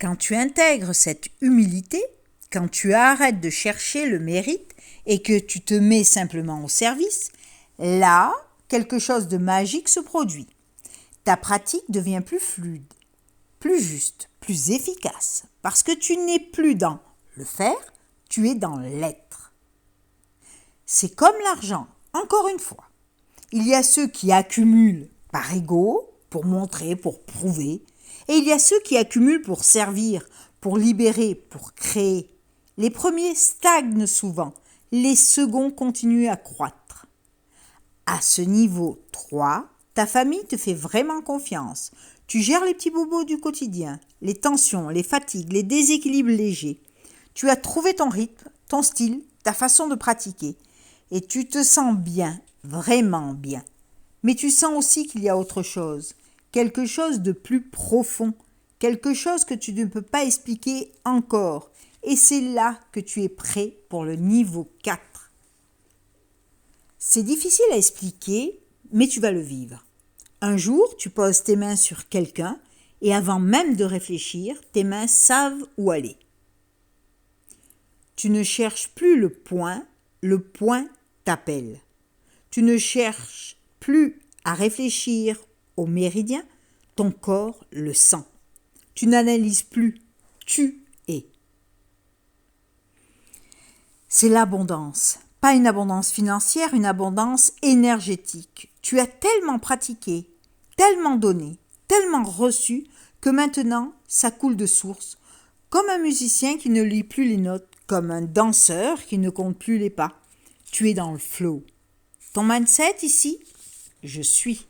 Quand tu intègres cette humilité, quand tu arrêtes de chercher le mérite et que tu te mets simplement au service, là, quelque chose de magique se produit. Ta pratique devient plus fluide, plus juste, plus efficace, parce que tu n'es plus dans le faire, tu es dans l'être. C'est comme l'argent, encore une fois. Il y a ceux qui accumulent par ego, pour montrer, pour prouver, et il y a ceux qui accumulent pour servir, pour libérer, pour créer. Les premiers stagnent souvent, les seconds continuent à croître. À ce niveau 3, ta famille te fait vraiment confiance. Tu gères les petits bobos du quotidien, les tensions, les fatigues, les déséquilibres légers. Tu as trouvé ton rythme, ton style, ta façon de pratiquer. Et tu te sens bien, vraiment bien. Mais tu sens aussi qu'il y a autre chose, quelque chose de plus profond, quelque chose que tu ne peux pas expliquer encore. Et c'est là que tu es prêt pour le niveau 4. C'est difficile à expliquer, mais tu vas le vivre. Un jour, tu poses tes mains sur quelqu'un et avant même de réfléchir, tes mains savent où aller. Tu ne cherches plus le point t'appelle. Tu ne cherches plus à réfléchir au méridien, ton corps le sent. Tu n'analyses plus, tu es. C'est l'abondance, pas une abondance financière, une abondance énergétique. Tu as tellement pratiqué, tellement donné, tellement reçu que maintenant ça coule de source, comme un musicien qui ne lit plus les notes, comme un danseur qui ne compte plus les pas. Tu es dans le flow. Ton mindset ici, je suis.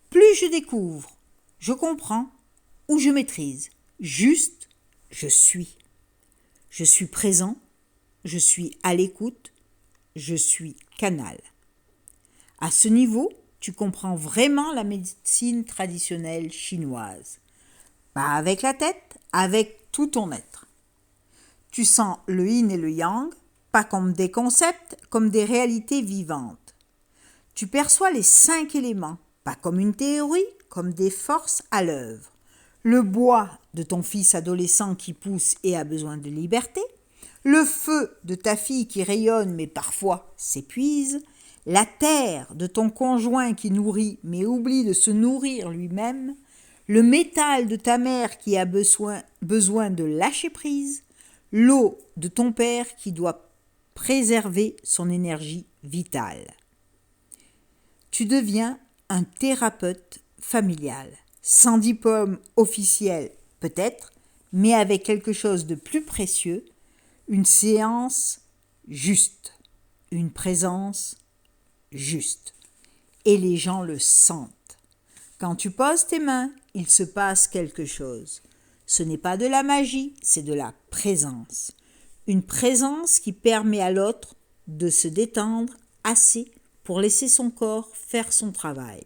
Plus je découvre, je comprends ou je maîtrise. Juste, je suis. Je suis présent, je suis à l'écoute, je suis canal. À ce niveau, tu comprends vraiment la médecine traditionnelle chinoise. Pas avec la tête, avec tout ton être. Tu sens le yin et le yang, pas comme des concepts, comme des réalités vivantes. Tu perçois les 5 éléments, pas comme une théorie, comme des forces à l'œuvre. Le bois de ton fils adolescent qui pousse et a besoin de liberté, le feu de ta fille qui rayonne mais parfois s'épuise, la terre de ton conjoint qui nourrit mais oublie de se nourrir lui-même, le métal de ta mère qui a besoin de lâcher prise, l'eau de ton père qui doit préserver son énergie vitale. Tu deviens un thérapeute familial, sans diplôme officiel peut-être, mais avec quelque chose de plus précieux, une séance juste, une présence juste. Et les gens le sentent. Quand tu poses tes mains, il se passe quelque chose. Ce n'est pas de la magie, c'est de la présence. Une présence qui permet à l'autre de se détendre assez pour laisser son corps faire son travail.